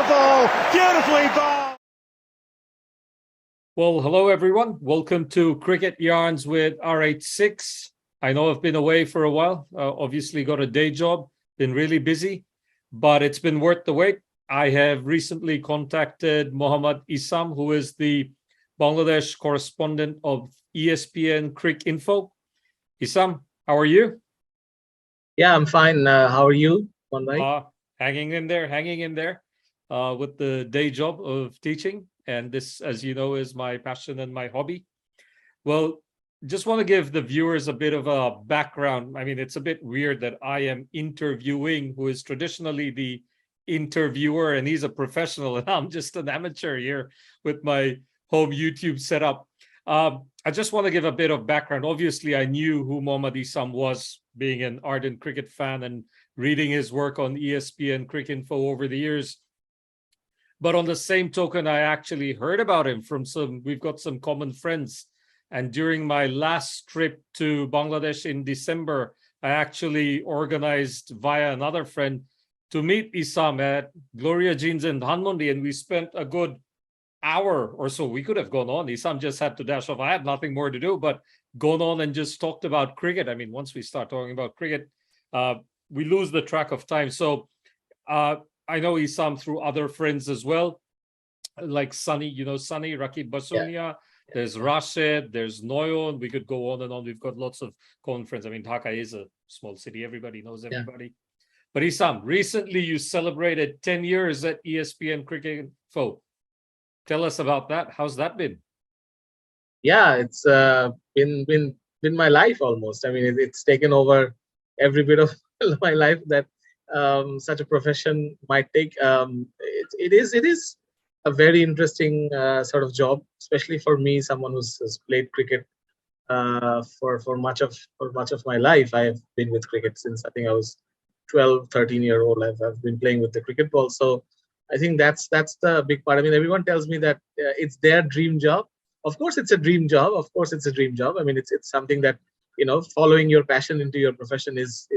ball, beautifully bowled. Well, hello everyone. Welcome to Cricket Yarns with RH6. I know I've been away for a while. Obviously got a day job, been really busy, but it's been worth the wait. I have recently contacted Mohammad Isam, who is the Bangladesh correspondent of ESPN Cricinfo. Isam, how are you? Yeah, I'm fine. How are you, Mohammad? Hanging in there with the day job of teaching. And this, as you know, is my passion and my hobby. Well, just want to give the viewers a bit of a background. I mean, it's a bit weird that I am interviewing who is traditionally the interviewer, and he's a professional, and I'm just an amateur here with my home YouTube setup. I just want to give a bit of background. Obviously, I knew who Mohammad Isam was, being an ardent cricket fan and reading his work on ESPN Cricinfo over the years. But on the same token, I actually heard about him from we've got some common friends. And during my last trip to Bangladesh in December, I actually organized via another friend to meet Isam at Gloria Jeans in Dhanmondi, and we spent a good hour or so. We could have gone on. Isam just had to dash off. I had nothing more to do, but gone on and just talked about cricket. I mean, once we start talking about cricket, we lose the track of time. So I know Isam through other friends as well, like Sunny, Sunny, Rakib Basunia. Yeah. There's Rashid, there's Noyon. We could go on and on. We've got lots of common friends. I mean, Dhaka is a small city. Everybody knows everybody. Yeah. But Isam, recently you celebrated 10 years at ESPN Cricinfo. Tell us about that. How's that been? Yeah, it's been my life almost. I mean, it's taken over every bit of my life that such a profession might take. It is a very interesting sort of job, especially for me, someone who's played cricket for much of my life. I've been with cricket since I think I was 12, 13-year-old. I've been playing with the cricket ball. So I think that's the big part. I mean, everyone tells me that it's their dream job. Of course, it's a dream job. I mean, it's something that, following your passion into your profession is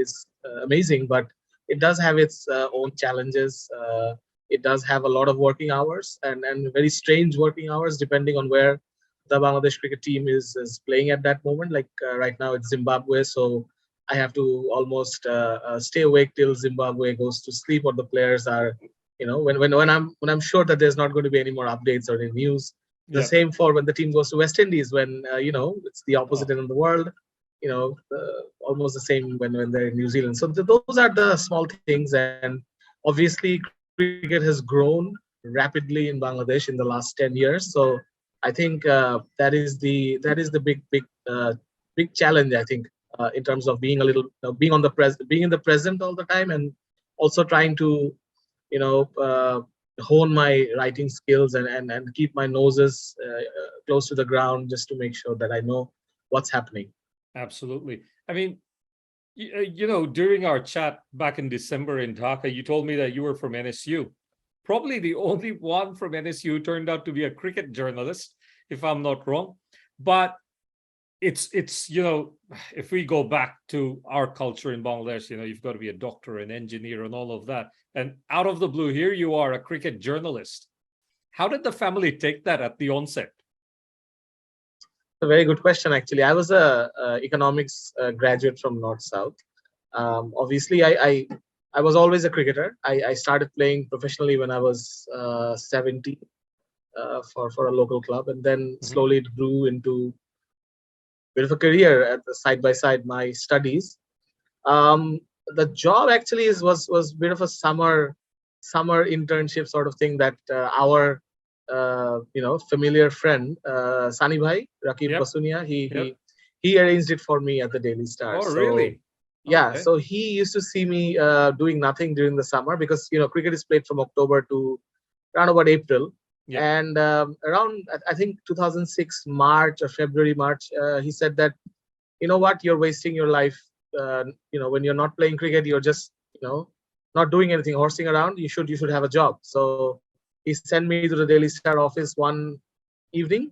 amazing, but it does have its own challenges. It does have a lot of working hours and very strange working hours depending on where the Bangladesh cricket team is playing at that moment. Like right now it's Zimbabwe, so I have to almost stay awake till Zimbabwe goes to sleep, or the players are, when I'm sure that there's not going to be any more updates or any news. The same for when the team goes to West Indies, when it's the opposite end of the world. Almost the same when they're in New Zealand. So those are the small things, and obviously cricket has grown rapidly in Bangladesh in the last 10 years. So I think that is the big challenge. I think in terms of being being in the present all the time, and also trying to hone my writing skills and keep my noses close to the ground, just to make sure that I know what's happening. Absolutely. I mean, during our chat back in December in Dhaka, you told me that you were from NSU. Probably the only one from NSU who turned out to be a cricket journalist, if I'm not wrong. But it's if we go back to our culture in Bangladesh, you've got to be a doctor, an engineer, and all of that. And out of the blue, here you are, a cricket journalist. How did the family take that at the onset? A very good question, actually. I was a economics graduate from North South. Obviously, I was always a cricketer. I started playing professionally when I was 17 for a local club, and then slowly it grew into a bit of a career at the side by side my studies. The job actually was a bit of a summer internship sort of thing that our familiar friend, Sani Bhai, Rakib Basunia, he arranged it for me at the Daily Star. Oh, really? Yeah, okay. So he used to see me doing nothing during the summer, because cricket is played from October to around about April. Yeah. And around, I think 2006 March or February, March, he said that, you know what, you're wasting your life. When you're not playing cricket, you're just not doing anything, horsing around. You should have a job. So he sent me to the Daily Star office one evening,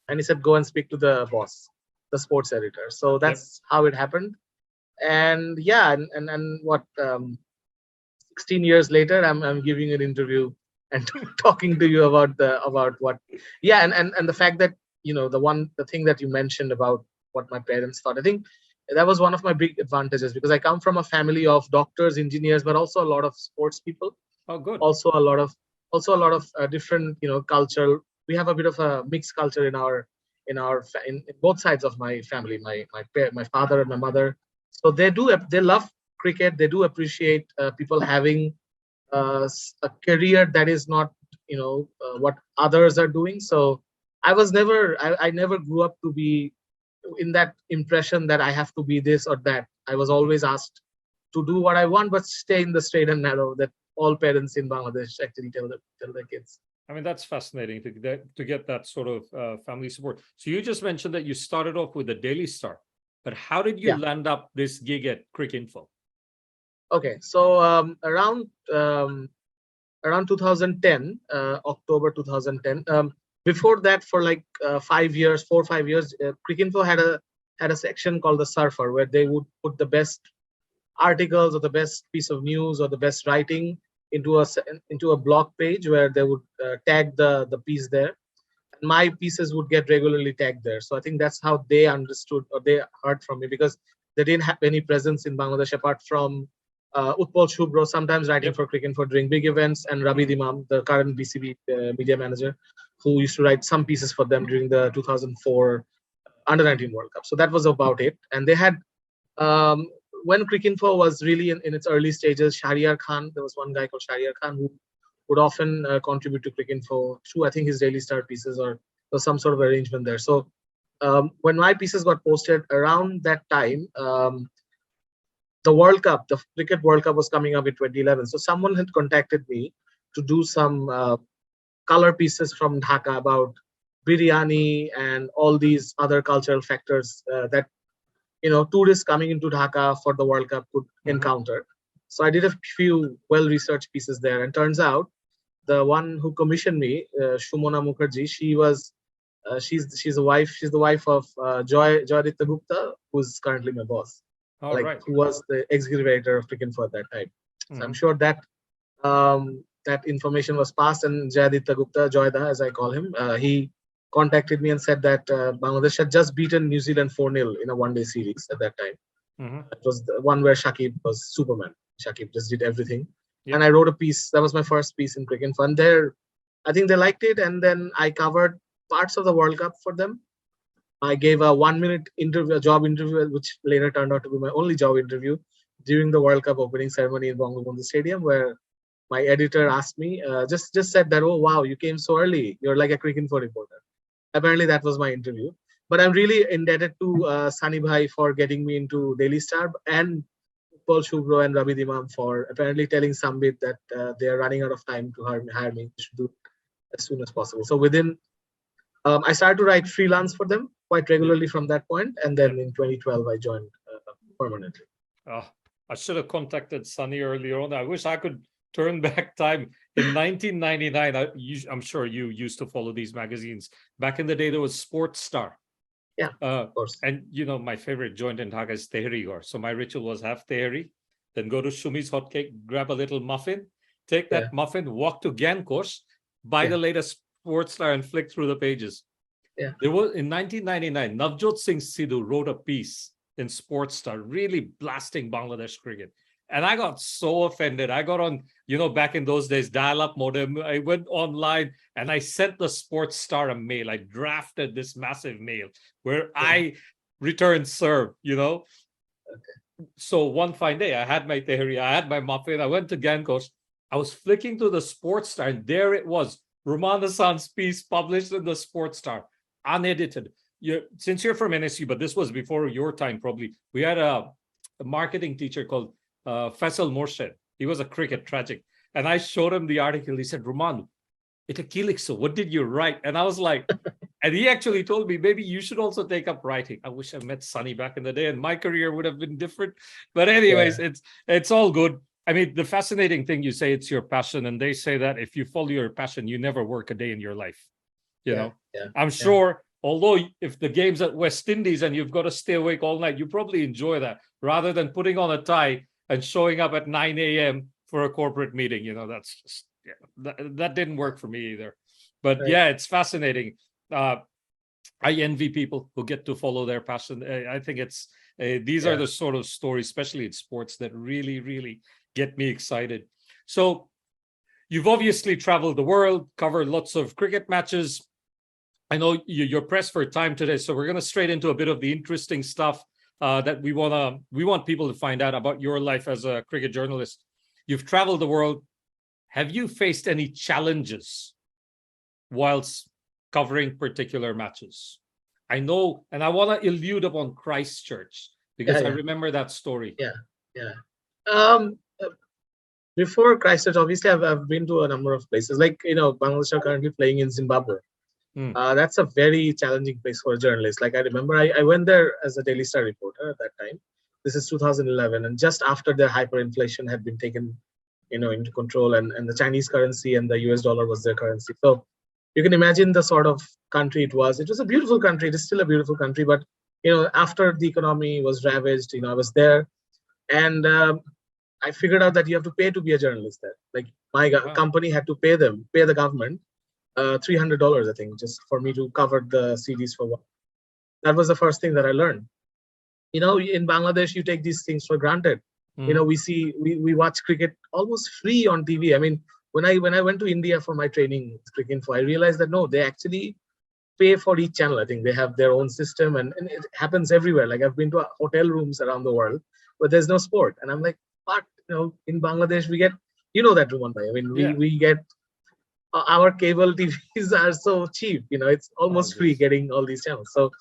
and he said, go and speak to the boss, the sports editor. So that's how it happened. And yeah, and what 16 years later, I'm giving an interview and talking to you about what. Yeah, and the fact that the thing that you mentioned about what my parents thought, I think that was one of my big advantages, because I come from a family of doctors, engineers, but also a lot of sports people. Oh, good. Also a lot of different culture. We have a bit of a mixed culture in both sides of my family, my father and my mother. So they love cricket. They do appreciate people having a career that is not what others are doing. So I never grew up to be in that impression that I have to be this or that. I was always asked to do what I want, but stay in the straight and narrow that all parents in Bangladesh actually tell their kids. I mean, that's fascinating to get that sort of family support. So you just mentioned that you started off with the Daily Star, but how did you land up this gig at Cricinfo? Okay, so around 2010, October 2010. Before that, for like 4 or 5 years, Cricinfo had a section called the Surfer, where they would put the best articles or the best piece of news or the best writing into a blog page, where they would tag the piece there. My pieces would get regularly tagged there. So I think that's how they understood, or they heard from me, because they didn't have any presence in Bangladesh apart from Utpal Shubro, sometimes writing for Cricinfo during big events, and Rabi Imam, the current BCB media manager, who used to write some pieces for them during the 2004 Under-19 World Cup. So that was about it. And they had, when Cricinfo was really in its early stages, Shahriar Khan, there was one guy called Shahriar Khan who would often contribute to Cricinfo through, I think, his Daily Star pieces, or some sort of arrangement there. So when my pieces got posted around that time, the World Cup, the Cricket World Cup was coming up in 2011. So someone had contacted me to do some color pieces from Dhaka about biryani and all these other cultural factors that tourists coming into Dhaka for the World Cup could encounter. So I did a few well-researched pieces there, and turns out the one who commissioned me, Shumona Mukherjee, she's the wife of Joyaditya Gupta, who's currently my boss. Who was the executive editor of Cricinfo at that time. So I'm sure that that information was passed, and Joyaditya Gupta, Joyda as I call him, he contacted me and said that Bangladesh had just beaten New Zealand 4-0 in a one-day series at that time. It was the one where Shakib was Superman. Shakib just did everything. And I wrote a piece. That was my first piece in Cricinfo. And I think they liked it. And then I covered parts of the World Cup for them. I gave a 1-minute interview, a job interview, which later turned out to be my only job interview during the World Cup opening ceremony in Bangabandhu Stadium, where my editor asked me, just said that, "Oh wow, you came so early. You're like a Cricinfo reporter." Apparently, that was my interview. But I'm really indebted to Sani Bhai for getting me into Daily Star, and Paul Shubro and Rabi Imam for apparently telling Sambit that they are running out of time to hire me. They should do it as soon as possible. So I started to write freelance for them quite regularly from that point, and then in 2012 I joined permanently. I should have contacted Sunny earlier on. I wish I could turn back time. In 1999, I'm sure you used to follow these magazines. Back in the day, there was Sports Star. Yeah, of course. And my favorite joint in Dhaka is Tehri Ghar. So my ritual was have Tehri, then go to Shumi's Hot Cake, grab a little muffin, take that muffin, walk to Gyankos, buy the latest Sports Star, and flick through the pages. Yeah. There was in 1999, Navjot Singh Sidhu wrote a piece in Sports Star, really blasting Bangladesh cricket. And I got so offended. I got on, back in those days, dial-up modem. I went online and I sent the Sports Star a mail. I drafted this massive mail where I returned serve, Okay. So one fine day, I had my Tehri, I had my muffin, I went to Gyankos. I was flicking through the Sports Star, and there it was. Ruman Hassan's piece published in the Sports Star, unedited. Since you're from NSU, but this was before your time probably, we had a marketing teacher called Faisal Morshed. He was a cricket tragic. And I showed him the article. He said, Ruman, ita kilikso, what did you write? And I was like, and he actually told me, maybe you should also take up writing. I wish I met Sunny back in the day and my career would have been different. But anyways, it's all good. I mean, the fascinating thing, you say it's your passion, and they say that if you follow your passion, you never work a day in your life. I'm sure, although if the game's at West Indies and you've got to stay awake all night, you probably enjoy that rather than putting on a tie and showing up at 9 a.m. for a corporate meeting. That's just that didn't work for me either. But Right. yeah, it's fascinating. I envy people who get to follow their passion. I think these are Yeah. the sort of stories, especially in sports, that really, really get me excited. So you've obviously traveled the world, covered lots of cricket matches. I know you're pressed for time today, so we're going to straight into a bit of the interesting stuff that we want people to find out about your life as a cricket journalist. You've traveled the world. Have you faced any challenges whilst covering particular matches? I know, and I want to allude upon Christchurch because I Yeah. remember that story. Yeah. Before Christchurch, obviously, I've been to a number of places. Like, Bangladesh are currently playing in Zimbabwe. That's a very challenging place for a journalist. Like, I remember I went there as a Daily Star reporter at that time. This is 2011, and just after the hyperinflation had been taken, into control, and the Chinese currency and the US dollar was their currency. So you can imagine the sort of country it was. It was a beautiful country. It is still a beautiful country, but after the economy was ravaged, I was there, and I figured out that you have to pay to be a journalist there. Like, my company had to pay the government $300, I think, just for me to cover the CDs for one. That was the first thing that I learned. In Bangladesh, you take these things for granted. We watch cricket almost free on TV. I mean, when I went to India for my training Cricinfo, I realized that no, they actually pay for each channel. I think they have their own system, and it happens everywhere. Like, I've been to hotel rooms around the world where there's no sport, and I'm like, but in Bangladesh we get, that, Ruman bhai. I mean, we get our cable TVs are so cheap. It's almost free getting all these channels. So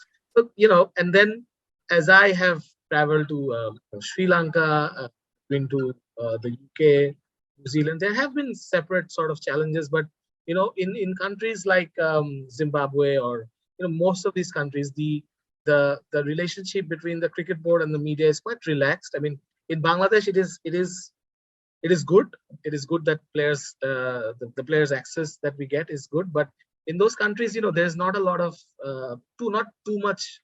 and then as I have traveled to Sri Lanka, been to the UK, New Zealand, there have been separate sort of challenges. But in countries like Zimbabwe, or most of these countries, the relationship between the cricket board and the media is quite relaxed. I mean, in Bangladesh, it is good. It is good that players, the players' access that we get is good. But in those countries, there's not a lot of not too much,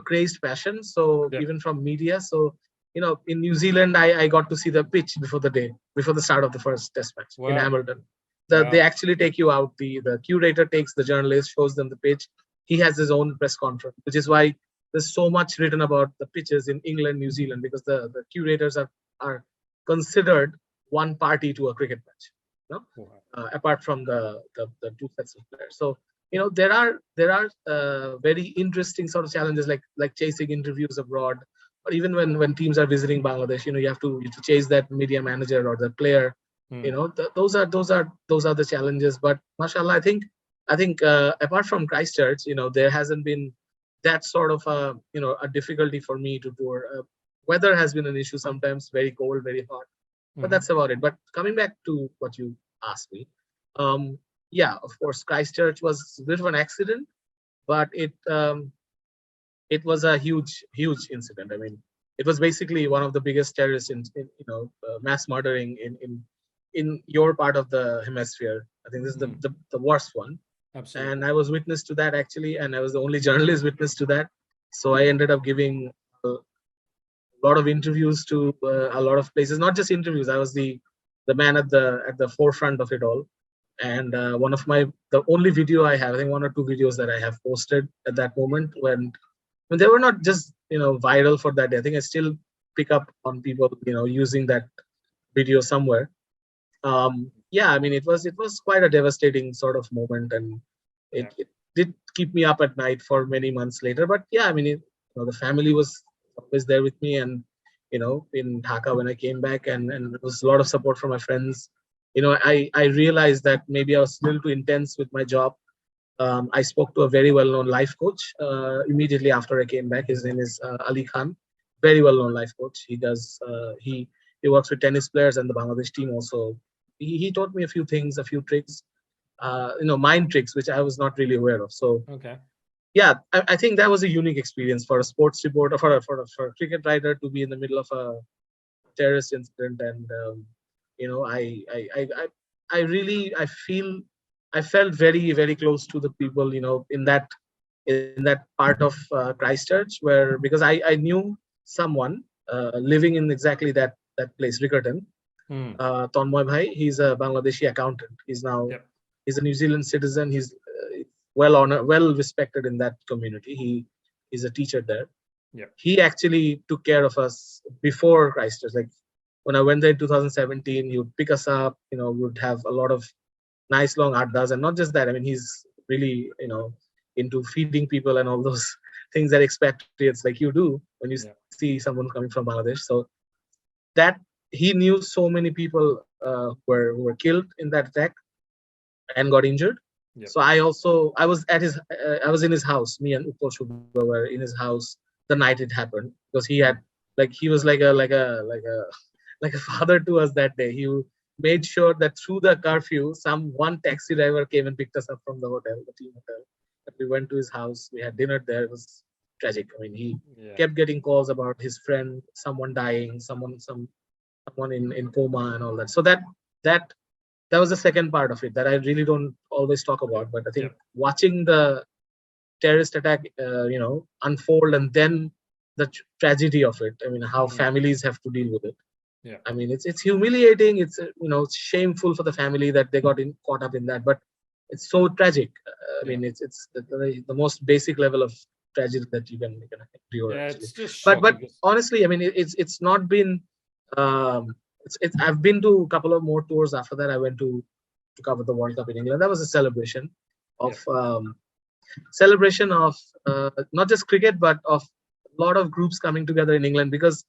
crazed passion. So even from media. So in New Zealand, I got to see the pitch before the start of the first Test match in Hamilton. They actually take you out. The curator takes the journalist, shows them the pitch. He has his own press conference, which is why there's so much written about the pitches in England, New Zealand, because the curators are considered one party to a cricket match, apart from the two sets of players. So there are very interesting sort of challenges, like chasing interviews abroad, or even when teams are visiting Bangladesh, you have to chase that media manager or the player. Those are the challenges. But mashallah, I think apart from Christchurch, there hasn't been that sort of a difficulty for me to tour. Weather has been an issue sometimes, very cold, very hot, but that's about it. But coming back to what you asked me, of course, Christchurch was a bit of an accident, but it was a huge incident. I mean, it was basically one of the biggest terrorist mass murdering in your part of the hemisphere. I think this is the worst one. Absolutely. And I was witness to that, actually, and I was the only journalist witness to that. So I ended up giving a lot of interviews to a lot of places. Not just interviews. I was the man at the forefront of it all. And the only video I have, I think one or two videos that I have posted at that moment, when they were not just viral for that day. I think I still pick up on people using that video somewhere. I mean, it was quite a devastating sort of moment, and it did keep me up at night for many months later. But I mean, the family was always there with me, and in Dhaka when I came back, and there was a lot of support from my friends. I realized that maybe I was a little too intense with my job. I spoke to a very well-known life coach immediately after I came back. His name is Ali Khan, very well-known life coach. He does he works with tennis players and the Bangladesh team also. He taught me a few things, a few tricks, mind tricks, which I was not really aware of. So, I think that was a unique experience for a sports reporter, for a cricket writer, to be in the middle of a terrorist incident. And, I felt very, very close to the people, in that part of Christchurch, because I knew someone living in exactly that place, Rickerton. Tanmoy Bhai. He's a Bangladeshi accountant. He's now he's a New Zealand citizen. He's well honored, well respected in that community. He's a teacher there. He actually took care of us before Christchurch. Like when I went there in 2017, he would pick us up. We would have a lot of nice long addas, and not just that. I mean, he's really into feeding people and all those things that expatriates like you do when you see someone coming from Bangladesh. So that he knew so many people who were killed in that attack and got injured. So I was in his house. Me and Upal Shubha were in his house the night it happened, because he was like a father to us that day. He made sure that through the curfew, one taxi driver came and picked us up from the hotel, the team hotel. And we went to his house. We had dinner there. It was tragic. I mean, he kept getting calls about his friend, someone dying, someone in coma and all that. So that was the second part of it that I really don't always talk about. But I think watching the terrorist attack, unfold, and then the tragedy of it. I mean, how families have to deal with it. I mean, it's humiliating. It's shameful for the family that they got caught up in that. But it's so tragic. I mean, it's the most basic level of tragedy that you can endure. It's just but honestly, I mean, it's not been. I've been to a couple of more tours after that. I went to cover the World Cup in England. That was a celebration of not just cricket, but of a lot of groups coming together in England, because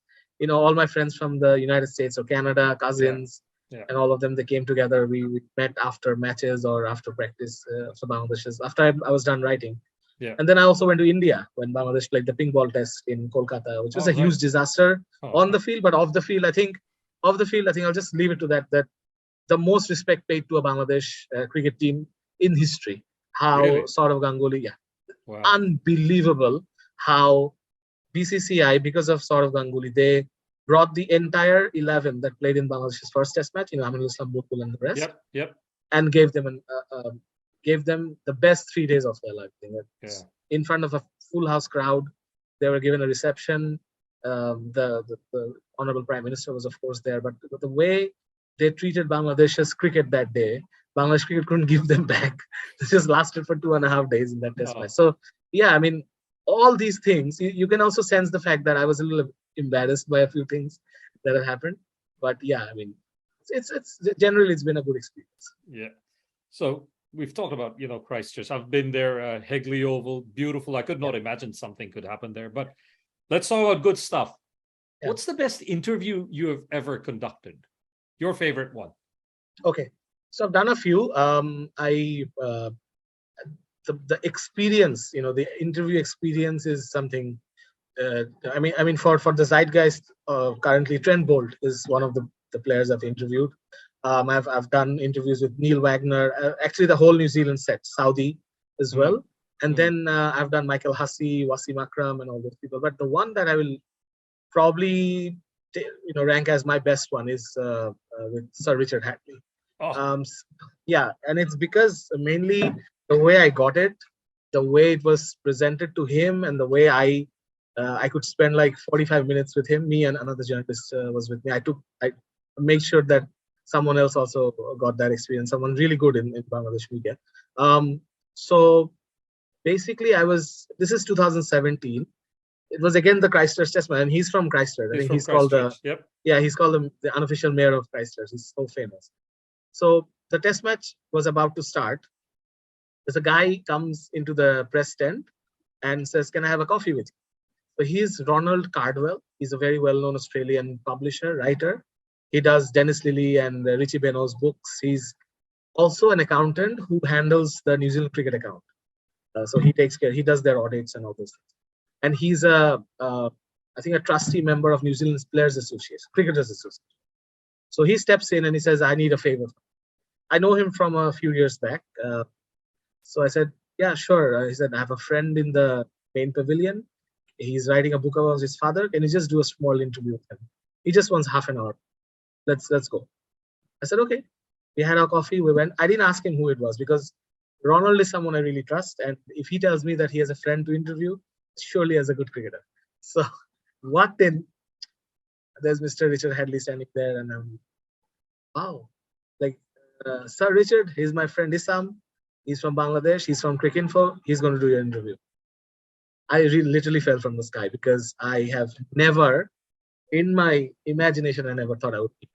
all my friends from the United States or Canada, cousins, and all of them, they came together. We met after matches or after practice for Bangladesh. After I was done writing. And then I also went to India when Bangladesh played the ping ball test in Kolkata, which was a huge disaster on the field. But off the field, I think I'll just leave it to that the most respect paid to a Bangladesh cricket team in history. How Saurav Ganguly, unbelievable how BCCI, because of Saurav Ganguly, they brought the entire 11 that played in Bangladesh's first test match, Aminul Islam Bukul and the rest, and gave them the best 3 days of their life. In front of a full house crowd. They were given a reception. The Honorable Prime Minister was, of course, there. But the way they treated Bangladesh's cricket that day, Bangladesh cricket couldn't give them back. It just lasted for 2.5 days in that test match. So, I mean, all these things, you can also sense the fact that I was a little embarrassed by a few things that have happened. But I mean, it's generally it's been a good experience. Yeah. So we've talked about Christchurch. I've been there. Hadlee Oval, beautiful. I could not imagine something could happen there. But let's talk about good stuff. What's the best interview you have ever conducted? Your favorite one? Okay, so I've done a few. The experience, the interview experience is something. I mean, for the zeitgeist, currently Trent Bolt is one of the players I've interviewed. I've done interviews with Neil Wagner, actually the whole New Zealand set, Saudi as well, and then I've done Michael Hussey, Wasim Akram, and all those people. But the one that I will probably rank as my best one is with Sir Richard Hadlee. And it's because mainly the way I got it, the way it was presented to him, and the way I could spend like 45 minutes with him. Me and another journalist was with me. I made sure that someone else also got that experience, someone really good in Bangladesh media. So basically this is 2017. It was again the Christchurch test match, and he's from Christchurch. I think he's called he's called the unofficial mayor of Christchurch. He's so famous. So the test match was about to start. There's a guy comes into the press tent and says, "Can I have a coffee with you?" So he's Ronald Cardwell. He's a very well-known Australian publisher, writer. He does Dennis Lilly and Richie Benaud's books. He's also an accountant who handles the New Zealand cricket account. So he takes care. He does their audits and all those things. And he's I think a trustee member of New Zealand's Players Association, Cricketers Association. So he steps in and he says, "I need a favor." I know him from a few years back. So I said, "Yeah, sure." He said, "I have a friend in the main pavilion. He's writing a book about his father. Can you just do a small interview with him? He just wants half an hour. Let's go." I said, "Okay." We had our coffee. We went. I didn't ask him who it was because Ronald is someone I really trust. And if he tells me that he has a friend to interview, surely as a good cricketer. So what then? There's Mr. Richard Hadlee standing there, and wow, like Sir Richard, he's my friend Isam. He's from Bangladesh. He's from Cricinfo. He's going to do your interview. I literally fell from the sky because I have never, in my imagination, I never thought I would be.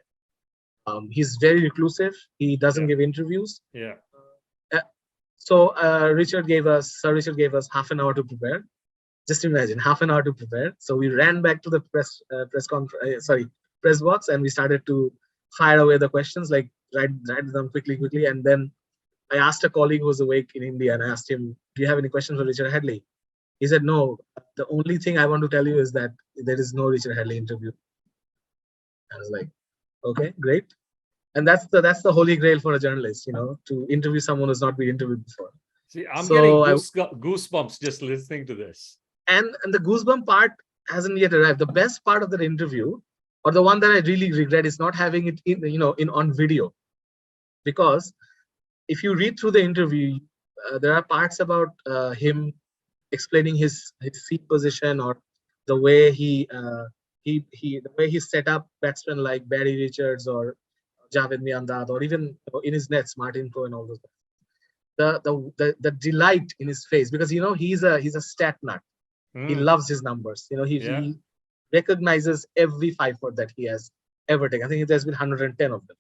He's very reclusive. He doesn't give interviews. Yeah. So Sir Richard gave us half an hour to prepare. Just imagine, half an hour to prepare. So we ran back to the press box, and we started to fire away the questions, like write them quickly. And then I asked a colleague who was awake in India, and I asked him, "Do you have any questions for Richard Hadlee?" He said, "No. The only thing I want to tell you is that there is no Richard Hadlee interview." I was like, "Okay, great." And that's the holy grail for a journalist, to interview someone who's not been interviewed before. See, I'm getting goosebumps just listening to this. And the goosebump part hasn't yet arrived. The best part of that interview, or the one that I really regret, is not having it on video, because if you read through the interview, there are parts about him explaining his seat position, or the way he set up batsmen like Barry Richards or Javed Miandad, or even in his nets, Martin Pro and all those. The delight in his face, because he's a stat nut. He loves his numbers. He recognizes every 5 foot that he has ever taken. I think there's been 110 of them.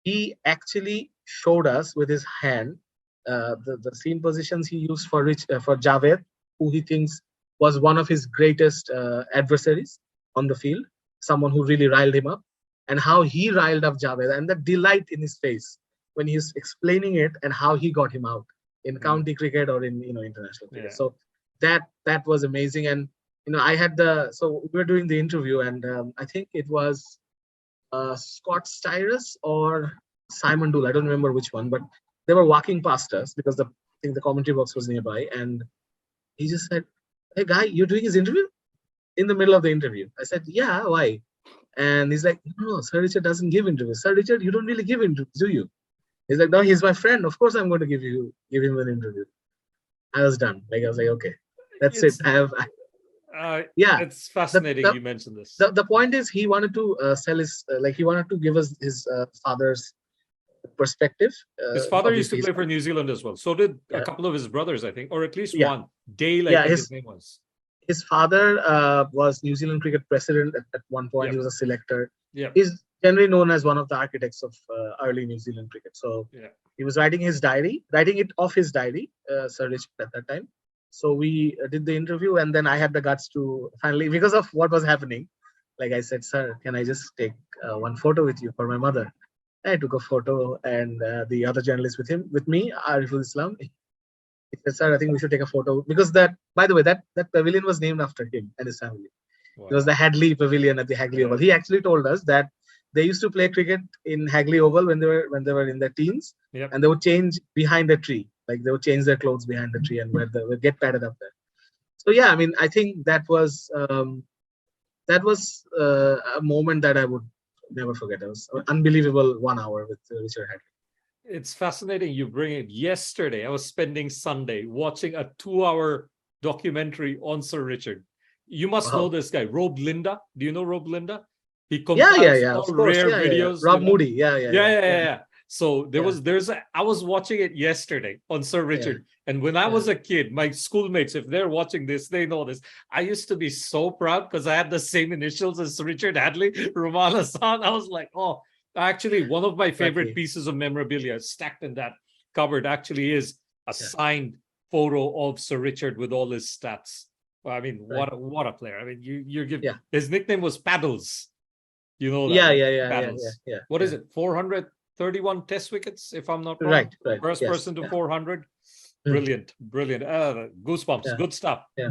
He actually showed us with his hand the seam positions he used for Javed, who he thinks was one of his greatest adversaries on the field, someone who really riled him up, and how he riled up Javed, and the delight in his face when he's explaining it, and how he got him out in county cricket or in international cricket. Yeah. So that was amazing. And so we were doing the interview, and I think it was Scott Styrus or Simon Dool, I don't remember which one, but they were walking past us because I think the commentary box was nearby, and he just said, "Hey guy, you're doing his interview?" In the middle of the interview. I said, "Yeah, why?" And he's like, "No, Sir Richard doesn't give interviews. Sir Richard, you don't really give interviews, do you?" He's like, "No, he's my friend. Of course I'm going to give him an interview." I was done. I was like, okay, that's it. It's fascinating you mentioned this. The point is, he wanted to sell his, he wanted to give us his father's perspective. His father used to play for New Zealand as well. So did a couple of his brothers, I think, or at least one. Dale, I think his name was. His father was New Zealand cricket president at one point. He was a selector. Yeah. He's generally known as one of the architects of early New Zealand cricket. So he was writing it off his diary, Sir Richard, at that time. So we did the interview, and then I had the guts to finally, because of what was happening, like I said, "Sir, can I just take one photo with you for my mother?" I took a photo, and the other journalist with me, Ariful Islam, he said, "Sir, I think we should take a photo," because by the way, that pavilion was named after him and his family. Wow. It was the Hadlee Pavilion at the Hagley Oval. He actually told us that they used to play cricket in Hagley Oval when they were in their teens, and they would change behind a tree. Like, they would change their clothes behind the tree, and where they would get padded up there. So yeah, I mean, I think that was a moment that I would never forget. It was an unbelievable 1 hour with Richard Hadlee. It's fascinating you bring it. Yesterday, I was spending Sunday watching a 2-hour documentary on Sir Richard. You must know this guy, Rob Linda. Do you know Rob Linda? He compiles all rare videos. Rob Moody. Yeah. So I was watching it yesterday on Sir Richard. And when I was a kid, my schoolmates, if they're watching this, they know this. I used to be so proud because I had the same initials as Richard Hadlee, Rumal Hassan. I was like, oh, actually, one of my favorite pieces of memorabilia stacked in that cupboard actually is a signed photo of Sir Richard with all his stats. Well, I mean, what a player. I mean, you're giving his nickname was Paddles. You know that? Paddles. Yeah. What is it? 431 test wickets, if I'm not wrong. Right. First person to 400. Brilliant. Goosebumps. Yeah. Good stuff. Yeah.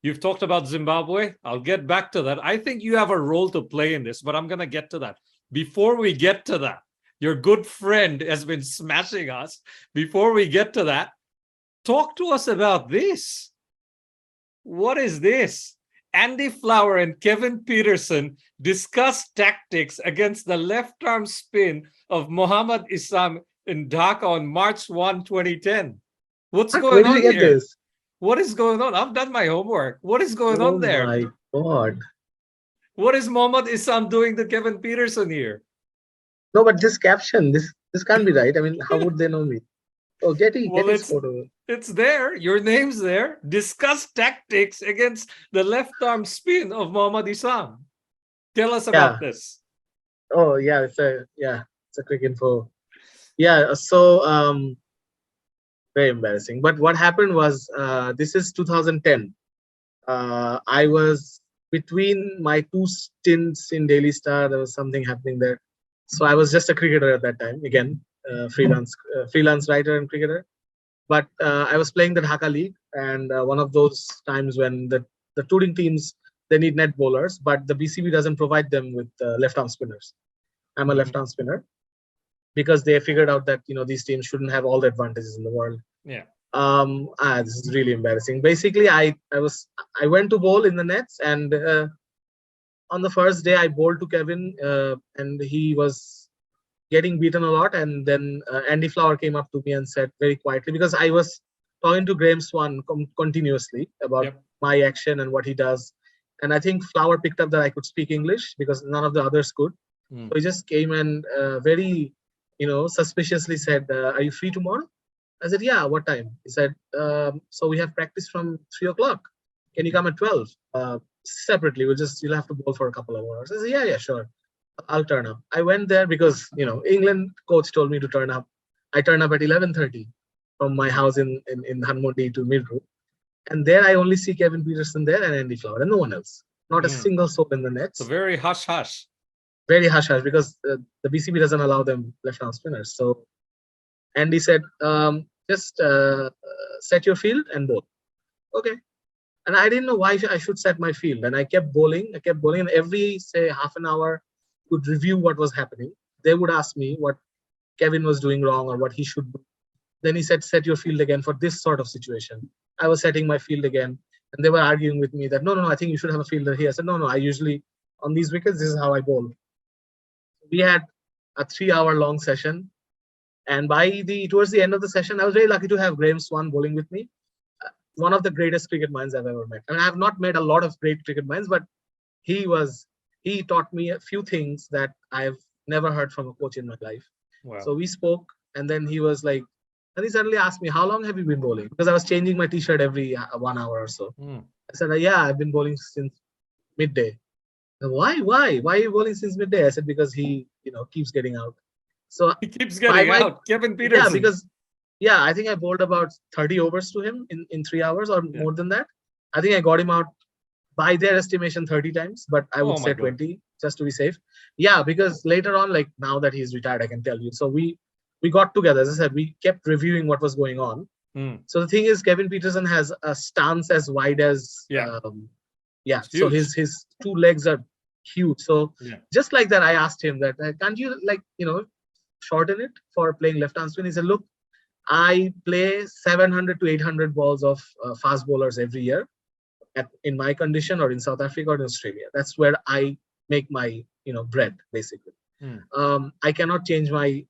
You've talked about Zimbabwe. I'll get back to that. I think you have a role to play in this, but I'm going to get to that. Before we get to that, your good friend has been smashing us. Before we get to that, talk to us about this. What is this? Andy Flower and Kevin Pietersen discuss tactics against the left-arm spin of Mohammad Isam in Dhaka on March 1, 2010. What's going on here? This? What is going on? I've done my homework. What is going on there? Oh my God. What is Mohammad Isam doing to Kevin Pietersen here? No, but this caption, this can't be right. I mean, how would they know me? Oh, get Well, his photo. it's there. Your name's there. Discuss tactics against the left arm spin of Mohammad Isam. Tell us about this. Oh yeah, it's a Cricinfo. Yeah, so very embarrassing. But what happened was, this is 2010. I was between my two stints in Daily Star. There was something happening there, so I was just a cricketer at that time. Again, freelance writer and cricketer. But I was playing the Dhaka League, and one of those times when the touring teams, they need net bowlers, but the BCB doesn't provide them with left arm spinners. I'm a left arm spinner because they figured out that these teams shouldn't have all the advantages in the world. Yeah. This is really embarrassing. Basically, I went to bowl in the nets, and on the first day I bowled to Kevin, and he was getting beaten a lot. And then Andy Flower came up to me and said very quietly, because I was talking to Graham Swan continuously about my action and what he does. And I think Flower picked up that I could speak English because none of the others could. So he just came and very, suspiciously said, "Are you free tomorrow?" I said, "Yeah, what time?" He said, "So we have practice from 3 o'clock. Can you come at 12? Separately, you'll have to bowl for a couple of hours." I said, yeah, sure. I'll turn up. I went there because, England coach told me to turn up. I turned up at 11:30 from my house in Dhanmondi to Mirpur. And there I only see Kevin Pietersen there and Andy Flower and no one else. Not a single soul in the nets. So very hush-hush. Very hush-hush because the BCB doesn't allow them left-arm spinners. So Andy said, just set your field and bowl. Okay. And I didn't know why I should set my field. And I kept bowling. And every, say, half an hour, would review what was happening. They would ask me what Kevin was doing wrong or what he should do. Then he said, set your field again for this sort of situation. I was setting my field again. And they were arguing with me that, no, I think you should have a fielder here. I said, no, I usually, on these wickets, this is how I bowl. We had a 3-hour long session. And towards the end of the session, I was very lucky to have Graham Swan bowling with me. One of the greatest cricket minds I've ever met. I mean, I have not met a lot of great cricket minds, but he taught me a few things that I've never heard from a coach in my life. Wow. So we spoke, and then he was like, and he suddenly asked me, "How long have you been bowling?" Because I was changing my t-shirt every 1 hour or so. I said, "Yeah, I've been bowling since midday." Why are you bowling since midday? I said, because he, keeps getting out. So he keeps getting out. Kevin Pietersen. Yeah, because I think I bowled about 30 overs to him in 3 hours or more than that. I think I got him out by their estimation 30 times, but I would say 20 just to be safe. Yeah, because later on, like now that he's retired, I can tell you. So we got together. As I said, we kept reviewing what was going on. So the thing is, Kevin Pietersen has a stance as wide as so his two legs are huge. So just like that, I asked him that, can't you shorten it for playing left arm spin? He said, look, I play 700 to 800 balls of fast bowlers every year in my condition or in South Africa or in Australia. That's where I make my bread, basically. I cannot change my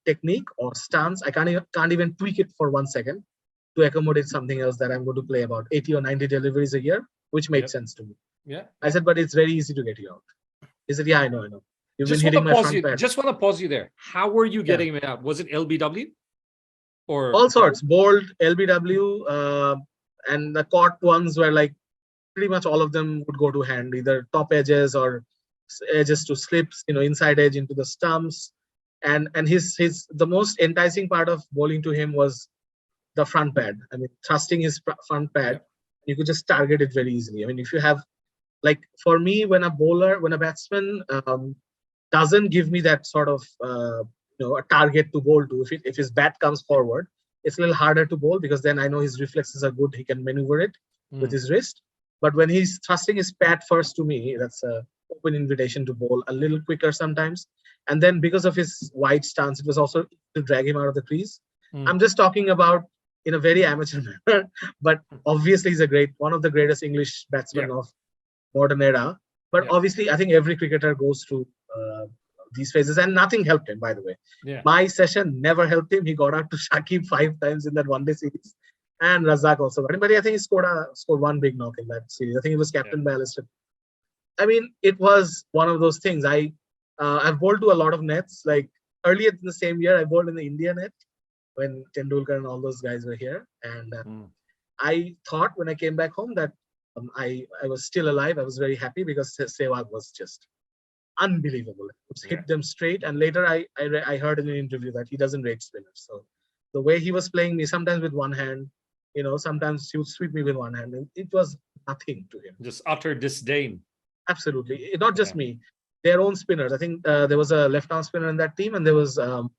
technique or stance. I can't even tweak it for 1 second to accommodate something else that I'm going to play about 80 or 90 deliveries a year, which made sense to me. I said, but it's very easy to get you out. He said, yeah, I know. You've been hitting my front pad. Just want to pause you there. How were you getting me out? Was it LBW? Or all sorts, bowled, LBW, and the caught ones were like pretty much all of them would go to hand, either top edges or edges to slips, inside edge into the stumps. And the most enticing part of bowling to him was the front pad. I mean, thrusting his front pad, you could just target it very easily. I mean, if you have, like for me, when a batsman doesn't give me that sort of a target to bowl to, if his bat comes forward, it's a little harder to bowl because then I know his reflexes are good. He can maneuver it with his wrist. But when he's thrusting his pad first to me, that's an open invitation to bowl a little quicker sometimes. And then because of his wide stance, it was also to drag him out of the crease. I'm just talking about in a very amateur manner, but obviously he's one of the greatest English batsmen of modern era. But obviously, I think every cricketer goes through these phases, and nothing helped him, by the way. My session never helped him. He got out to Shakib 5 times in that one-day series, and Razak also got him. But I think he scored one big knock in that series. I think he was captain by Alistair. I mean, it was one of those things. I I've bowled to a lot of nets. Like earlier in the same year, I bowled in the India net when Tendulkar and all those guys were here. And I thought when I came back home that I was still alive. I was very happy because Sehwag was just unbelievable. Hit them straight. And later I heard in an interview that he doesn't rate spinners. So the way he was playing me, sometimes with one hand, sometimes he would sweep me with one hand. And it was nothing to him. Just utter disdain. Absolutely. Not just me. Their own spinners. I think there was a left-arm spinner in that team, and there was a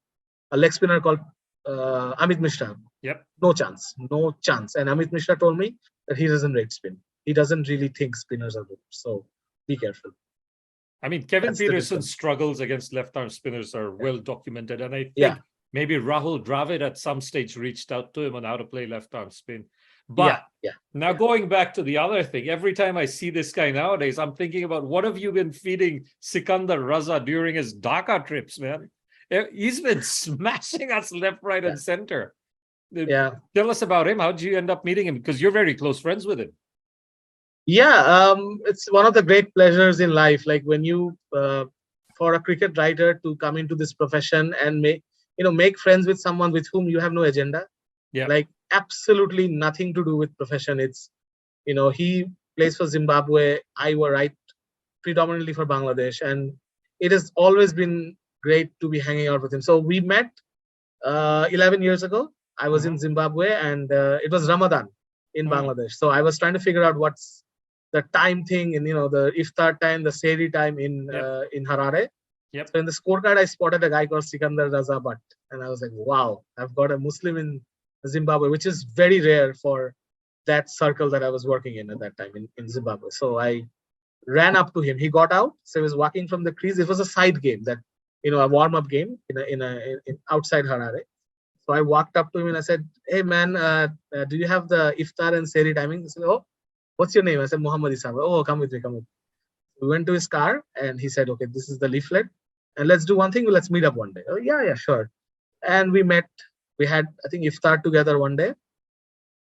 leg spinner called Amit Mishra. Yep. No chance. And Amit Mishra told me that he doesn't rate spin. He doesn't really think spinners are good. So be careful. I mean, Kevin Pietersen's struggles against left-arm spinners are well documented. And I think maybe Rahul Dravid at some stage reached out to him on how to play left-arm spin. But now going back to the other thing, every time I see this guy nowadays, I'm thinking about what have you been feeding Sikandar Raza during his Dhaka trips, man? He's been smashing us left, right, and center. Tell us about him. How did you end up meeting him? Because you're very close friends with him. It's one of the great pleasures in life. Like when you, for a cricket writer to come into this profession and make friends with someone with whom you have no agenda. Yeah. Like absolutely nothing to do with profession. It's, he plays for Zimbabwe. I write predominantly for Bangladesh, and it has always been great to be hanging out with him. So we met 11 years ago. I was in Zimbabwe, and it was Ramadan in Bangladesh. So I was trying to figure out what's the time thing, and the iftar time, the sehri time in Harare. Yep. So in the scorecard, I spotted a guy called Sikandar Raza, and I was like, wow, I've got a Muslim in Zimbabwe, which is very rare for that circle that I was working in at that time in Zimbabwe. So I ran up to him. He got out, so he was walking from the crease. It was a side game, that a warm-up game in outside Harare. So I walked up to him and I said, "Hey man, do you have the iftar and sehri timing?" He said, "Oh, what's your name?" I said, "Mohammad Isam." "Oh, come with me, come with me." We went to his car and he said, "Okay, this is the leaflet, and let's do one thing. Let's meet up one day." "Oh, yeah, sure." And we met. We had, I think, iftar together one day,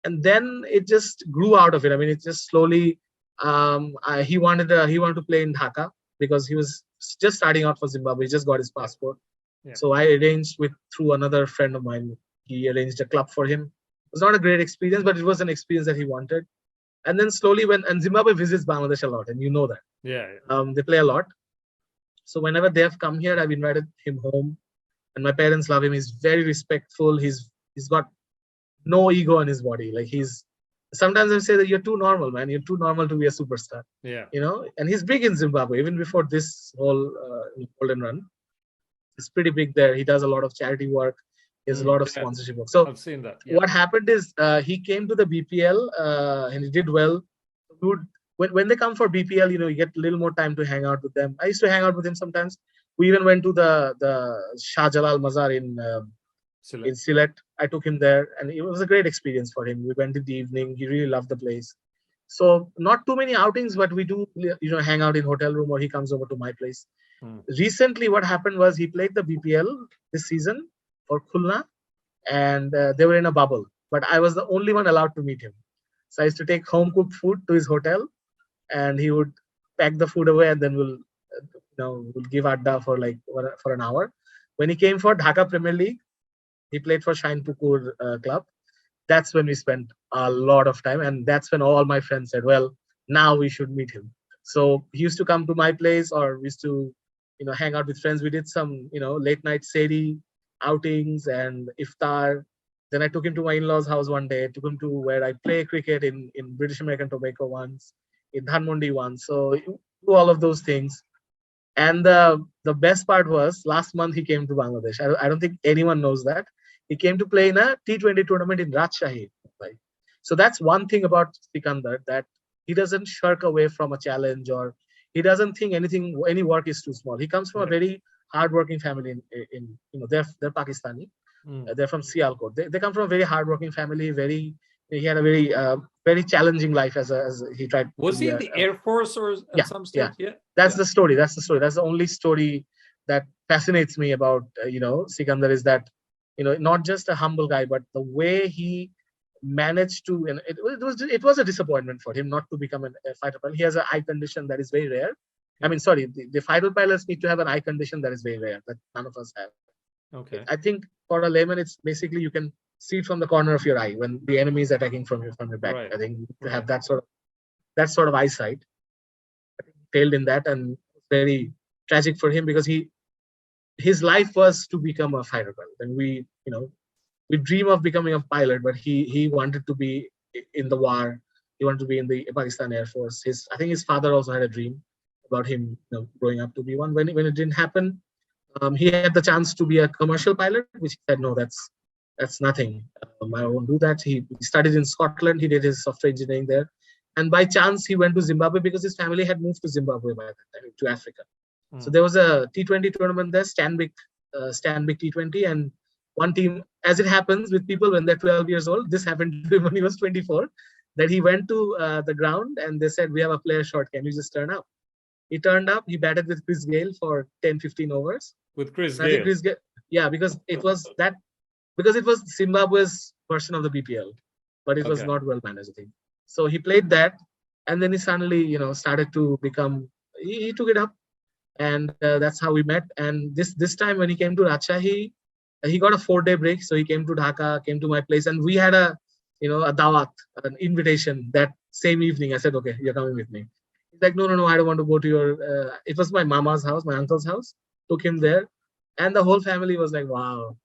and then it just grew out of it. I mean, it just slowly. He wanted to play in Dhaka because he was just starting out for Zimbabwe. He just got his passport. Yeah. So I arranged through another friend of mine. He arranged a club for him. It was not a great experience, but it was an experience that he wanted. And then slowly, and Zimbabwe visits Bangladesh a lot, and you know that. Yeah. They play a lot. So whenever they have come here, I've invited him home, and my parents love him. He's very respectful. He's got no ego in his body. Like sometimes I say that you're too normal, man. You're too normal to be a superstar. Yeah. And he's big in Zimbabwe, even before this whole golden run. It's pretty big there. He does a lot of charity work. He has a lot of sponsorship work. So I've seen that. Yeah. What happened is he came to the BPL and he did well. When they come for BPL, you get a little more time to hang out with them. I used to hang out with him sometimes. We even went to the Shah Jalal Mazar in Sylhet. I took him there, and it was a great experience for him. We went in the evening. He really loved the place. So not too many outings, but we do hang out in hotel room, or he comes over to my place. Recently, what happened was he played the BPL this season for Khulna, and they were in a bubble. But I was the only one allowed to meet him. So I used to take home cooked food to his hotel, and he would pack the food away, and then we'll give adda for an hour. When he came for Dhaka Premier League, he played for Shine Pukur club. That's when we spent a lot of time, and that's when all my friends said, "Well, now we should meet him." So he used to come to my place, or we used to hang out with friends. We did some late night sehri outings and iftar. Then I took him to my in-laws' house one day. Took him to where I play cricket in British American Tobacco once, in Dhanmondi once. So do all of those things. And the best part was last month he came to Bangladesh. I don't think anyone knows that. He came to play in a T20 tournament in Rajshahi. Right? So that's one thing about Sikandar, that he doesn't shirk away from a challenge, or he doesn't think any work is too small. He comes from a very hardworking family. They're Pakistani. They're from Sialkot. They come from a very hardworking family. He had a very challenging life as he tried. Was he in the Air Force or at some stage? Yeah. That's the story. That's the only story that fascinates me about Sikandar, is that not just a humble guy, but the way he managed to. And it was a disappointment for him not to become a fighter pilot. He has an eye condition that is very rare, I mean, sorry, the fighter pilots need to have an eye condition that is very rare, that none of us have. Okay. I think for a layman, it's basically you can see it from the corner of your eye when the enemy is attacking from your back. Right. I think you Right. have that sort of eyesight. I think he failed in that, and it's very tragic for him because his life was to become a fighter pilot, and we dream of becoming a pilot, but he wanted to be in the war. He wanted to be in the Pakistan Air Force. I think his father also had a dream about him growing up to be one. When it didn't happen, he had the chance to be a commercial pilot, which he said, no, that's nothing. I won't do that. He studied in Scotland. He did his software engineering there. And by chance, he went to Zimbabwe because his family had moved to Zimbabwe by that time, to Africa. So there was a T20 tournament there, Stanbic T20. And one team, as it happens with people when they're 12 years old, this happened to him when he was 24, that he went to the ground and they said, we have a player short. Can you just turn up? He turned up. He batted with Chris Gale for 10-15 overs. With Chris Gale? Yeah, because it was Zimbabwe's version of the BPL, but it was not well managed, I think. So he played that, and then he suddenly, started to become. He took it up, and that's how we met. And this time when he came to Racha, he got a 4-day break, so he came to Dhaka, came to my place, and we had a dawat, an invitation that same evening. I said, okay, you're coming with me. He's like, no, I don't want to go to your. It was my mama's house, my uncle's house. Took him there, and the whole family was like, wow,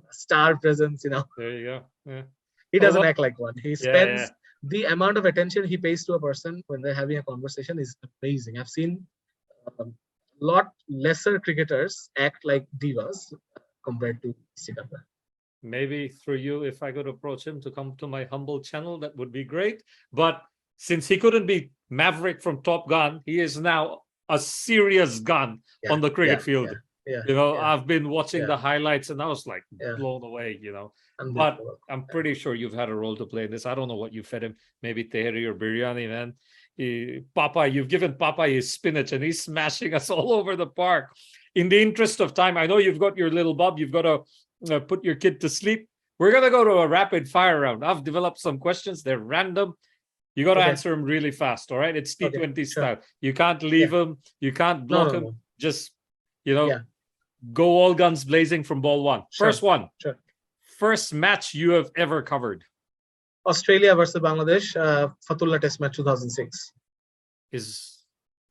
star presence. There you go. Yeah. He doesn't act like one. He spends the amount of attention he pays to a person when they're having a conversation is amazing. I've seen a lot lesser cricketers act like divas compared to Sikandar. Maybe through you, if I could approach him to come to my humble channel, that would be great. But since he couldn't be Maverick from Top Gun, he is now a serious gun on the cricket field. I've been watching the highlights and I was like blown away, But I'm pretty sure you've had a role to play in this. I don't know what you fed him, maybe tehri or biryani, man. You've given Papa his spinach and he's smashing us all over the park. In the interest of time, I know you've got your little bub, you've got to put your kid to sleep. We're going to go to a rapid fire round. I've developed some questions. They're random. You got to answer them really fast, all right? It's T20 style. You can't leave them. You can't block them. No. Just, go all guns blazing from ball one. First one. Sure. First match you have ever covered. Australia versus Bangladesh, Fatullah Test match 2006. Is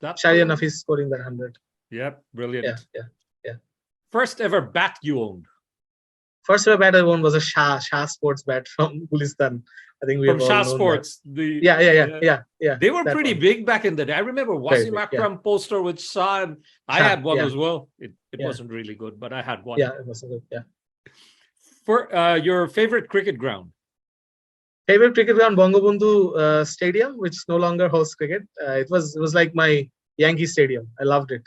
that Shahriar Nafis scoring that 100? Yep, brilliant. Yeah. First ever bat you owned. First ever bat I owned was a Shah Sports bat from Gulistan. I think we from Shah Sports. Yeah. They were pretty big back in the day. I remember Wasim Akram poster with Shah, and I had one as well. It wasn't really good, but I had one. Yeah, it was good. Yeah. For your favorite cricket ground. Favorite cricket ground, Bangabandhu Stadium, which no longer hosts cricket. It was like my Yankee Stadium. I loved it.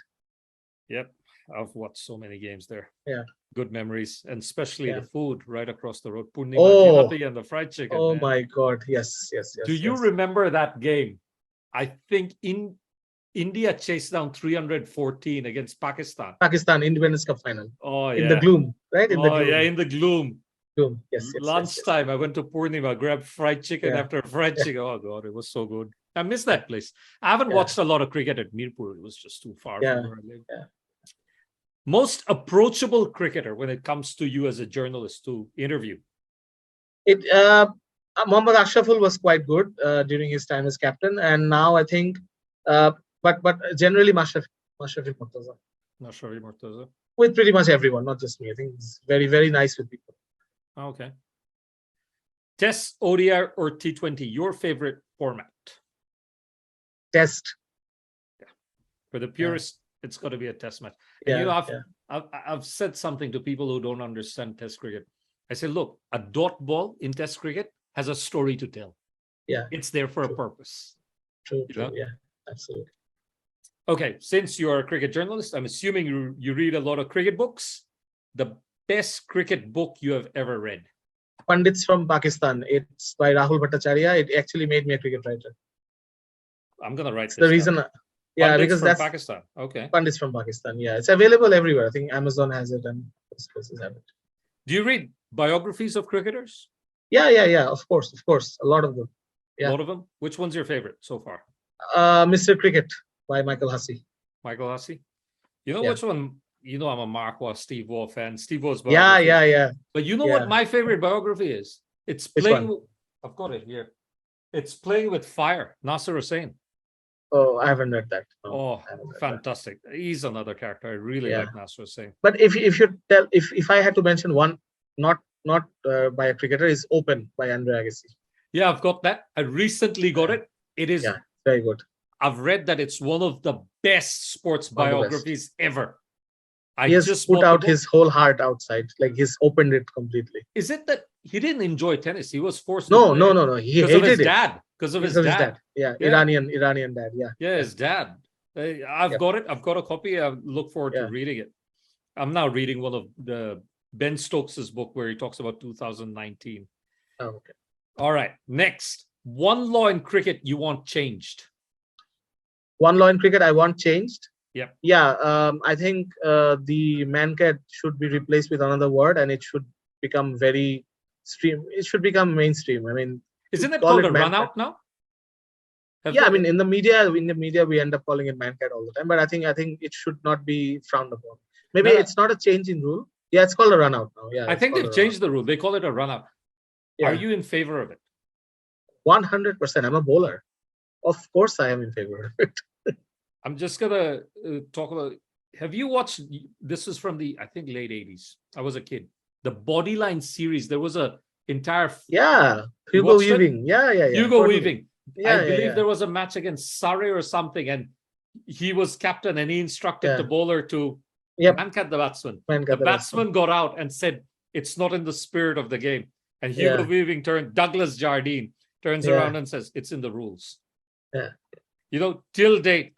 Yep, I've watched so many games there. Yeah. Good memories, and especially the food right across the road. Purnima and the fried chicken. Oh my God! Yes. Do you remember that game? I think India chased down 314 against Pakistan. Pakistan Independence Cup final. Oh yeah. In the gloom, right? In the gloom. Yes. Lunchtime, I went to Purnima, grabbed fried chicken after fried chicken. Oh God, it was so good. I miss that place. I haven't watched a lot of cricket at Mirpur. It was just too far from where I live. Yeah. Most approachable cricketer when it comes to you as a journalist to interview? Mohammad Ashraful was quite good during his time as captain, and now I think, but generally Mashrafi Murtaza. With pretty much everyone, not just me. I think he's very, very nice with people. Okay. Test, ODI, or T20? Your favorite format? Test. Yeah. For the purist, it's got to be a test match. And I've said something to people who don't understand test cricket. I say, look, a dot ball in test cricket has a story to tell. Yeah. It's there for a purpose. True. Yeah, absolutely. Okay, since you're a cricket journalist, I'm assuming you read a lot of cricket books. The best cricket book you have ever read? Pandits from Pakistan. It's by Rahul Bhattacharya. It actually made me a cricket writer. I'm going to write this the reason. Pandits because that's Pakistan. Okay. Pandits from Pakistan. Yeah, it's available everywhere. I think Amazon has it and most places have it. Do you read biographies of cricketers? Yeah. Of course. A lot of them. Yeah. A lot of them? Which one's your favorite so far? Mr. Cricket by Michael Hussey. Michael Hussey. You know Yeah. which one? You know I'm a Marquardt Steve Waugh fan. Steve Waugh's Yeah, biography. yeah. But you know Yeah. what my favorite biography is? It's Which playing. one? I've got it here. It's Playing with Fire. Nasser Hussain. Oh, I haven't read that. No, Oh, I haven't read that. fantastic! He's another character. I really Yeah. like Nasser Hussain. But if you tell, if I had to mention one, not by a cricketer, is Open by Andre Agassi. Yeah, I've got that. I recently got it. It is. Yeah, very good. I've read that it's one of the best sports One of the best. biographies ever. I He has just put bought the out book. his whole heart outside. Like he's opened it completely. Is it that he didn't enjoy tennis? He was forced to No, play no, it no, no. He because of his hated it. dad. Because of his Because of dad. Yeah, Yeah. Iranian dad. Yeah. Yeah, his dad. I've Yep. got it. I've got a copy. I look forward to Yeah. reading it. I'm now reading one of the Ben Stokes's book where he talks about 2019. Oh, okay. All right. Next, one law in cricket you want changed. One law in cricket I want changed. Yep. Yeah. I think the man-cat should be replaced with another word, and it should become very stream. It should become mainstream. I mean, Isn't it call called it a run man-cat. out now? Yeah, I mean, in the media, we end up calling it man-cat all the time. But I think it should not be frowned upon. Maybe No. it's not a change in rule. Yeah, it's called a run-out now. Yeah, I it's think called they've a changed the rule. They call it a run out. Yeah. Are you in favor of it? 100%. I'm a bowler. Of course, I am in favor of it. I'm just gonna talk about. Have you watched? This is from the I think late '80s. I was a kid. The Bodyline series. There was a entire. Yeah, You Hugo watched it? Weaving. Yeah. Hugo Totally. Weaving. Yeah, I believe yeah. there was a match against Surrey or something, and he was captain, and he instructed Yeah. the bowler to Yep. man-cat the batsman. Man-cat The the batsman got out and said it's not in the spirit of the game. And Hugo Yeah. Weaving Douglas Jardine turns Yeah. around and says it's in the rules. Yeah. You know, till date,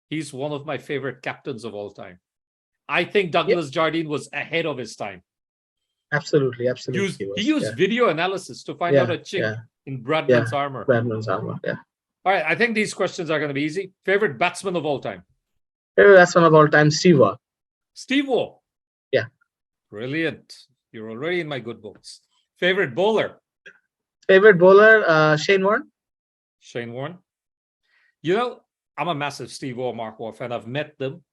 he's one of my favorite captains of all time. I think Douglas Jardine was ahead of his time. Absolutely. He used video analysis to find out a chink yeah. in Bradman's armor. Bradman's armor. Yeah. All right, I think these questions are going to be easy. Favorite batsman of all time? Favorite batsman of all time, Steve Waugh. Steve Waugh. Yeah. Brilliant. You're already in my good books. Favorite bowler? Favorite bowler, Shane Warne. Shane Warne. You know, I'm a massive Steve Waugh, Mark Waugh fan. I've met them.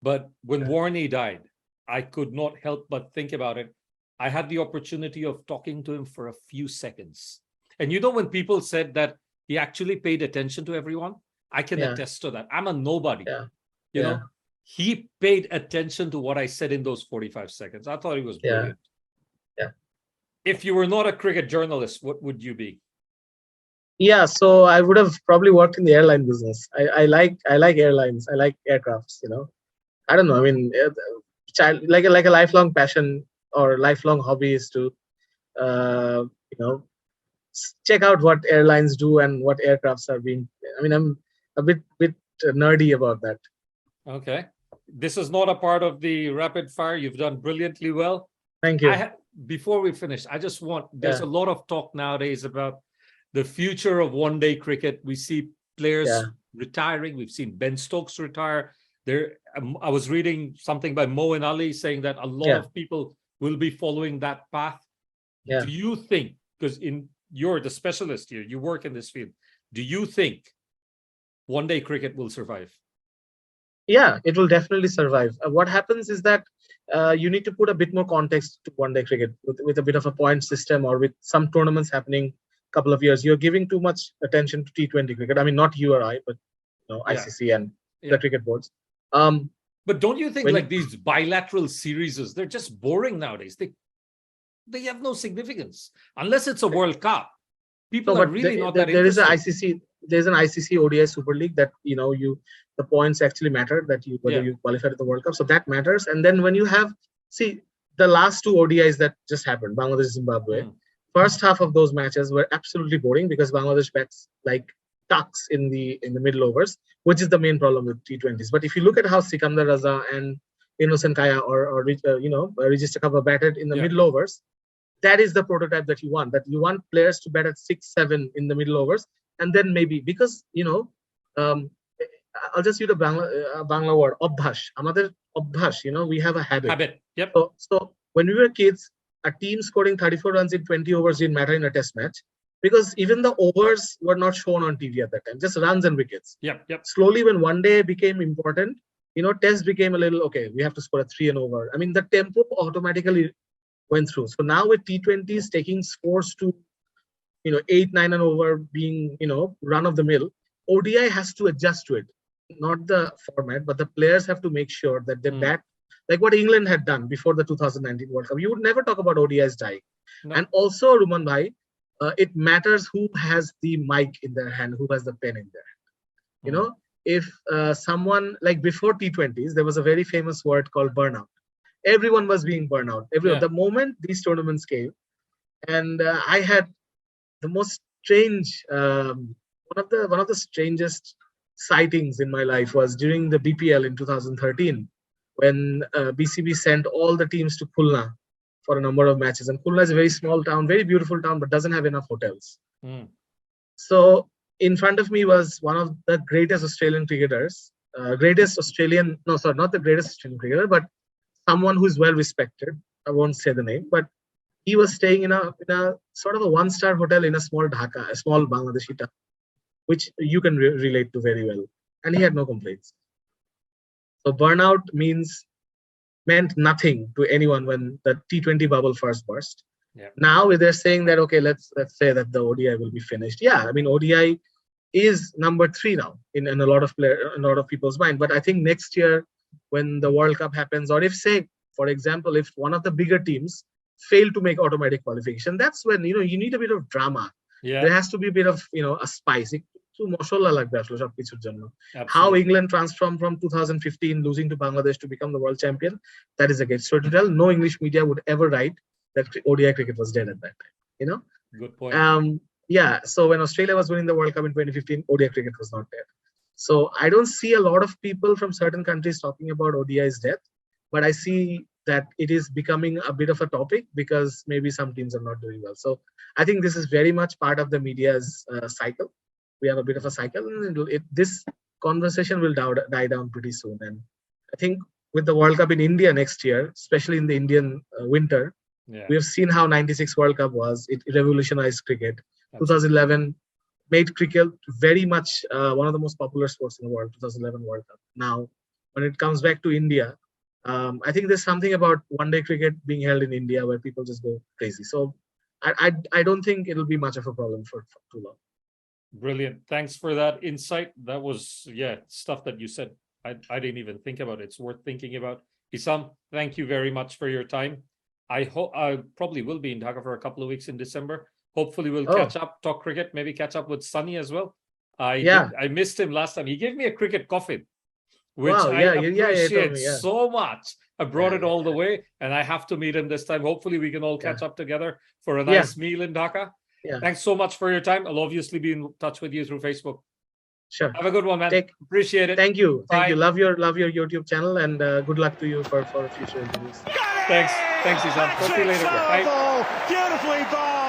But when Warney died, I could not help but think about it. I had the opportunity of talking to him for a few seconds. And you know, when people said that he actually paid attention to everyone, I can attest to that. I'm a nobody. Yeah. You know, he paid attention to what I said in those 45 seconds. I thought he was brilliant. Yeah. If you were not a cricket journalist, what would you be? Yeah, so I would have probably worked in the airline business. I like airlines. I like aircrafts. You know, I don't know. I mean, like a lifelong passion or lifelong hobby is to, check out what airlines do and what aircrafts are being. I mean, I'm a bit nerdy about that. Okay. This is not a part of the rapid fire. You've done brilliantly well. Thank you. Before we finish, I just want, there's a lot of talk nowadays about the future of one-day cricket. We see players retiring. We've seen Ben Stokes retire. I was reading something by Mo and Ali saying that a lot of people will be following that path. Yeah. Do you think, because you're the specialist here, you work in this field, do you think one-day cricket will survive? Yeah, it will definitely survive. What happens is that you need to put a bit more context to one-day cricket with a bit of a point system, or with some tournaments happening a couple of years. You're giving too much attention to T20 cricket. I mean, not you or I, but ICC and the cricket boards. But don't you think like these bilateral series, they're just boring nowadays? They have no significance unless it's a World Cup. People are really not that interested. There's an ICC ODI Super League that the points actually matter, that whether you qualified at the World Cup, so that matters. And then when you have the last two ODIs that just happened, Bangladesh, Zimbabwe, first half of those matches were absolutely boring because Bangladesh bats like ducks in the middle overs, which is the main problem with T20s. But if you look at how Sikandar Raza and Innocent Kaya or Regis Chakaba batted in the middle overs, that is the prototype that you want. That you want players to bat at 6-7 in the middle overs, and then maybe because I'll just use a Bangla word, Obhash. Amader Obhash. We have a habit. Yep. So when we were kids, a team scoring 34 runs in 20 overs didn't matter in a test match, because even the overs were not shown on TV at that time, just runs and wickets. Yep. Slowly, when one day became important, Test became a little, okay, we have to score a 3 and over. I mean, the tempo automatically went through. So now with T20s taking scores to, 8, 9 and over being, run of the mill, ODI has to adjust to it. Not the format, but the players have to make sure that they bat like what England had done before the 2019 World Cup. You would never talk about ODIs dying. No. And also, Ruman Bhai, it matters who has the mic in their hand, who has the pen in their hand. If someone, like before T20s, there was a very famous word called burnout. Everyone was being burnout. The moment these tournaments came, and I had the most strange, one of the strangest sightings in my life was during the BPL in 2013, when BCB sent all the teams to Khulna for a number of matches. And Khulna is a very small town, very beautiful town, but doesn't have enough hotels. So in front of me was one of the greatest Australian cricketers, not the greatest Australian cricketer, but someone who is well respected. I won't say the name, but he was staying in a sort of a 1-star hotel in a small Dhaka, a small Bangladeshi town, which you can relate to very well. And he had no complaints. So burnout meant nothing to anyone when the T20 bubble first burst. Yeah. Now they're saying that, okay, let's say that the ODI will be finished. Yeah, I mean, ODI is number 3 now in a lot of people's mind. But I think next year when the World Cup happens, or if, say, for example, if one of the bigger teams fail to make automatic qualification, that's when, you need a bit of drama. Yeah. There has to be a bit of, a spice. How England transformed from 2015 losing to Bangladesh to become the world champion, that is a great story to tell. No English media would ever write that ODI cricket was dead at that time. Good point. Yeah, so when Australia was winning the World Cup in 2015, ODI cricket was not dead. So I don't see a lot of people from certain countries talking about ODI's death, but I see that it is becoming a bit of a topic because maybe some teams are not doing well. So I think this is very much part of the media's cycle. We have a bit of a cycle, and this conversation will die down pretty soon. And I think with the World Cup in India next year, especially in the Indian winter, we have seen how 96 World Cup was. It revolutionized cricket. 2011 made cricket very much one of the most popular sports in the world, 2011 World Cup. Now, when it comes back to India, I think there's something about one-day cricket being held in India where people just go crazy. So I don't think it'll be much of a problem for too long. Brilliant. Thanks for that insight. That was, stuff that you said I didn't even think about. It's worth thinking about. Isam, thank you very much for your time. I hope I probably will be in Dhaka for a couple of weeks in December. Hopefully we'll catch up, talk cricket, maybe catch up with Sunny as well. I missed him last time. He gave me a cricket coffin, which I appreciate so much. I brought it all the way, and I have to meet him this time. Hopefully we can all catch up together for a nice meal in Dhaka. Yeah. Thanks so much for your time. I'll obviously be in touch with you through Facebook. Sure. Have a good one, man. Appreciate it. Thank you. Bye. Thank you. Love your YouTube channel, and good luck to you for future interviews. Thanks, Isam. Talk to you later. Bye. Beautifully ball.